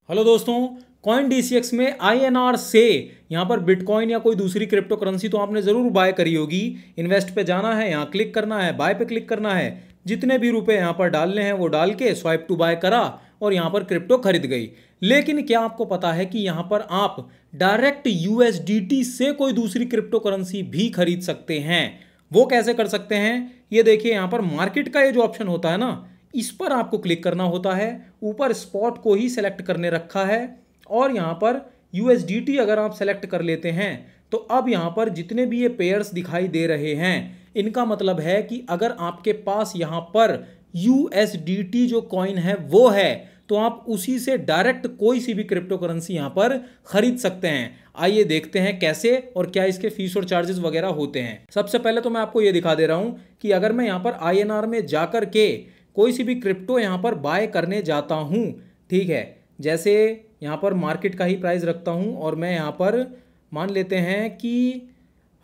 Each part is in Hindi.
हेलो दोस्तों, कॉइन डीसीएक्स में आईएनआर से यहाँ पर बिटकॉइन या कोई दूसरी क्रिप्टो करेंसी तो आपने ज़रूर बाय करी होगी। इन्वेस्ट पे जाना है, यहाँ क्लिक करना है, बाय पे क्लिक करना है, जितने भी रुपए यहाँ पर डालने हैं वो डाल के स्वाइप टू बाय करा और यहाँ पर क्रिप्टो खरीद गई। लेकिन क्या आपको पता है कि यहाँ पर आप डायरेक्ट यूएसडीटी से कोई दूसरी क्रिप्टो करेंसी भी खरीद सकते हैं। वो कैसे कर सकते हैं, ये देखिए। यहाँ पर मार्केट का ये जो ऑप्शन होता है ना, इस पर आपको क्लिक करना होता है। ऊपर स्पॉट को ही सेलेक्ट करने रखा है और यहाँ पर USDT अगर आप सेलेक्ट कर लेते हैं तो अब यहाँ पर जितने भी ये पेयर्स दिखाई दे रहे हैं, इनका मतलब है कि अगर आपके पास यहाँ पर USDT जो कॉइन है वो है तो आप उसी से डायरेक्ट कोई सी भी क्रिप्टो करेंसी यहाँ पर खरीद सकते हैं। आइए देखते हैं कैसे और क्या इसके फीस और चार्जेस वगैरह होते हैं। सबसे पहले तो मैं आपको ये दिखा दे रहा हूँ कि अगर मैं यहाँ पर INR में जाकर के कोई सी भी क्रिप्टो यहाँ पर बाय करने जाता हूँ, ठीक है, जैसे यहाँ पर मार्केट का ही प्राइस रखता हूँ और मैं यहाँ पर मान लेते हैं कि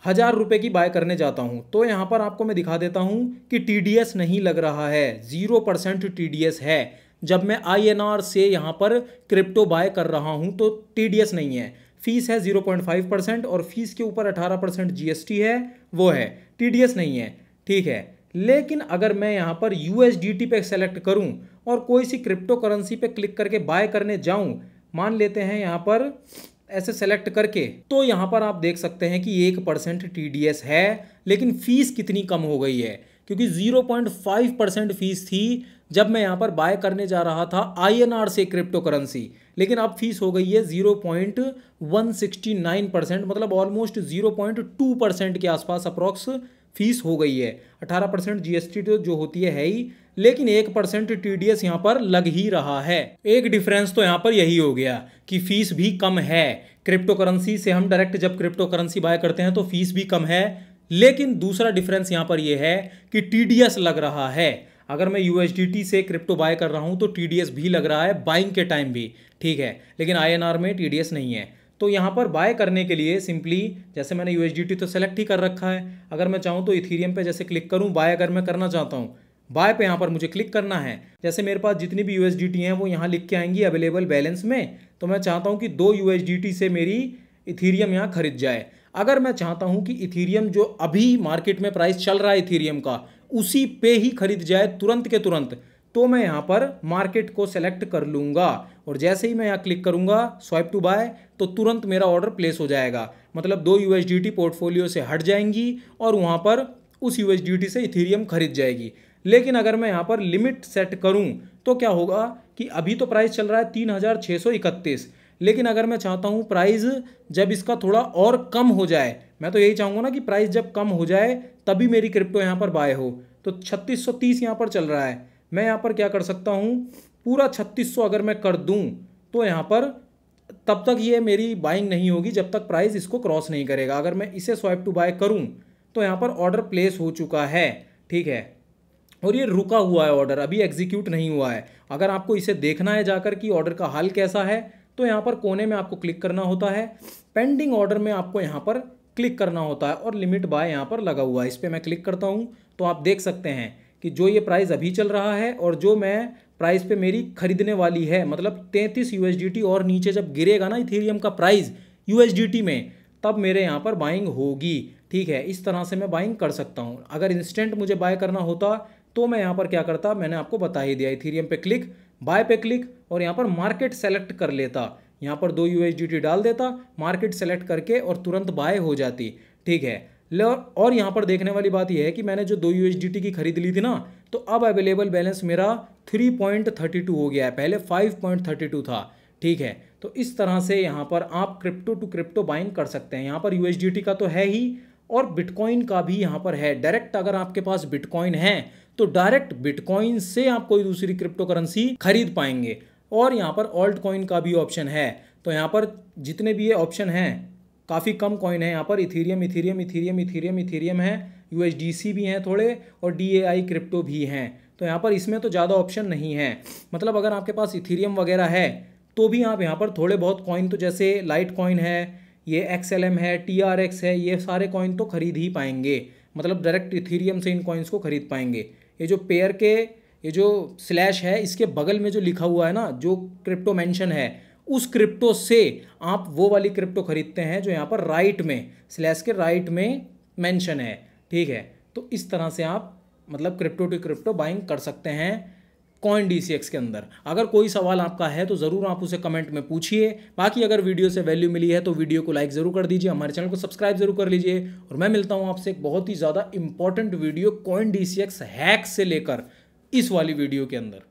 1000 रुपये की बाय करने जाता हूँ, तो यहाँ पर आपको मैं दिखा देता हूँ कि TDS नहीं लग रहा है, 0% TDS है। जब मैं INR से यहाँ पर क्रिप्टो बाय कर रहा हूँ तो TDS नहीं है, फीस है 0.5% और फीस के ऊपर 18% GST है, वो है, TDS नहीं है, ठीक है। लेकिन अगर मैं यहाँ पर USDT पे सेलेक्ट करूँ और कोई सी क्रिप्टो करेंसी पे क्लिक करके बाय करने जाऊँ, मान लेते हैं यहाँ पर ऐसे सेलेक्ट करके, तो यहाँ पर आप देख सकते हैं कि 1% TDS है। लेकिन फीस कितनी कम हो गई है, क्योंकि 0.5% फीस थी जब मैं यहाँ पर बाय करने जा रहा था INR से क्रिप्टो करेंसी, लेकिन अब फीस हो गई है 0.169%, मतलब ऑलमोस्ट 0.2% के आसपास अप्रॉक्स फीस हो गई है। 18% GST तो जो होती है ही, लेकिन 1% TDS यहाँ पर लग ही रहा है। एक डिफरेंस तो यहाँ पर यही हो गया कि फीस भी कम है। क्रिप्टो करेंसी से हम डायरेक्ट जब क्रिप्टो करेंसी बाय करते हैं तो फीस भी कम है, लेकिन दूसरा डिफरेंस यहाँ पर यह है कि TDS लग रहा है। अगर मैं USDT से क्रिप्टो बाय कर रहा हूँ तो TDS भी लग रहा है, बाइंग के टाइम भी, ठीक है, लेकिन INR में TDS नहीं है। तो यहाँ पर बाय करने के लिए सिंपली, जैसे मैंने USDT तो सेलेक्ट ही कर रखा है, अगर मैं चाहूँ तो इथीरियम पे जैसे क्लिक करूँ, बाय अगर मैं करना चाहता हूँ, बाय पे यहाँ पर मुझे क्लिक करना है। जैसे मेरे पास जितनी भी USDT हैं वो यहाँ लिख के आएंगी अवेलेबल बैलेंस में, तो मैं चाहता हूँ कि 2 USDT से मेरी इथीरियम यहाँ खरीद जाए। अगर मैं चाहता हूँ कि इथीरियम जो अभी मार्केट में प्राइस चल रहा है इथीरियम का, उसी पे ही खरीद जाए तुरंत के तुरंत, तो मैं यहाँ पर मार्केट को सेलेक्ट कर लूँगा और जैसे ही मैं यहाँ क्लिक करूँगा स्वाइप टू बाय, तो तुरंत मेरा ऑर्डर प्लेस हो जाएगा। मतलब 2 USDT पोर्टफोलियो से हट जाएंगी और वहाँ पर उस USDT से इथीरियम खरीद जाएगी। लेकिन अगर मैं यहाँ पर लिमिट सेट करूँ तो क्या होगा कि अभी तो प्राइस चल रहा है 3631, लेकिन अगर मैं चाहता हूँ प्राइस जब इसका थोड़ा और कम हो जाए, मैं तो यही चाहूँगा ना कि प्राइस जब कम हो जाए तभी मेरी क्रिप्टो यहाँ पर बाय हो, तो 3630 यहाँ पर चल रहा है। मैं यहाँ पर क्या कर सकता हूँ, पूरा 3600 अगर मैं कर दूँ तो यहाँ पर तब तक ये मेरी बाइंग नहीं होगी जब तक प्राइस इसको क्रॉस नहीं करेगा। अगर मैं इसे स्वाइप टू बाय करूँ तो यहाँ पर ऑर्डर प्लेस हो चुका है, ठीक है, और ये रुका हुआ है ऑर्डर, अभी एग्जीक्यूट नहीं हुआ है। अगर आपको इसे देखना है जाकर कि ऑर्डर का हाल कैसा है, तो यहाँ पर कोने में आपको क्लिक करना होता है, पेंडिंग ऑर्डर में आपको यहाँ पर क्लिक करना होता है और लिमिट बाय यहाँ पर लगा हुआ है। इस पर मैं क्लिक करता हूँ तो आप देख सकते हैं कि जो ये प्राइस अभी चल रहा है और जो मैं प्राइस पे मेरी खरीदने वाली है, मतलब 33 USDT और नीचे जब गिरेगा ना इथेरियम का प्राइस USDT में, तब मेरे यहाँ पर बाइंग होगी, ठीक है। इस तरह से मैं बाइंग कर सकता हूँ। अगर इंस्टेंट मुझे बाय करना होता तो मैं यहाँ पर क्या करता, मैंने आपको बता ही दिया, इथेरियम पे क्लिक, बाय पे क्लिक और यहाँ पर मार्केट सेलेक्ट कर लेता, यहाँ पर 2 USDT डाल देता, मार्केट सेलेक्ट करके और तुरंत बाय हो जाती, ठीक है। और यहाँ पर देखने वाली बात यह है कि मैंने जो 2 USDT की खरीद ली थी ना, तो अब अवेलेबल बैलेंस मेरा 3.32 हो गया है, पहले 5.32 था, ठीक है। तो इस तरह से यहाँ पर आप क्रिप्टो टू क्रिप्टो बाइंग कर सकते हैं। यहाँ पर USDT का तो है ही और बिटकॉइन का भी यहाँ पर है। डायरेक्ट अगर आपके पास बिटकॉइन है तो डायरेक्ट बिटकॉइन से आप कोई दूसरी क्रिप्टो करेंसी खरीद पाएंगे। और यहाँ पर ऑल्ट कॉइन का भी ऑप्शन है। तो यहाँ पर जितने भी ये ऑप्शन हैं, काफ़ी कम कॉइन है यहाँ पर, Ethereum Ethereum Ethereum Ethereum Ethereum है, USDC भी हैं थोड़े और DAI क्रिप्टो भी हैं। तो यहाँ पर इसमें तो ज़्यादा ऑप्शन नहीं है, मतलब अगर आपके पास इथेरियम वगैरह है तो भी आप यहाँ पर थोड़े बहुत कॉइन, तो जैसे लाइट कॉइन है, ये XLM है, TRX है, ये सारे कॉइन तो खरीद ही पाएंगे, मतलब डायरेक्ट इथेरियम से इन कॉइन्स को खरीद पाएंगे। ये जो पेयर के ये जो स्लैश है इसके बगल में जो लिखा हुआ है ना, जो क्रिप्टो मेंशन है, उस क्रिप्टो से आप वो वाली क्रिप्टो खरीदते हैं जो यहाँ पर राइट में स्लैश के राइट में मेंशन है, ठीक है। तो इस तरह से आप मतलब क्रिप्टो टू क्रिप्टो बाइंग कर सकते हैं CoinDCX के अंदर। अगर कोई सवाल आपका है तो ज़रूर आप उसे कमेंट में पूछिए। बाकी अगर वीडियो से वैल्यू मिली है तो वीडियो को लाइक ज़रूर कर दीजिए, हमारे चैनल को सब्सक्राइब ज़रूर कर लीजिए। और मैं मिलता हूँ आपसे एक बहुत ही ज़्यादा इंपॉर्टेंट वीडियो CoinDCX हैक से लेकर इस वाली वीडियो के अंदर।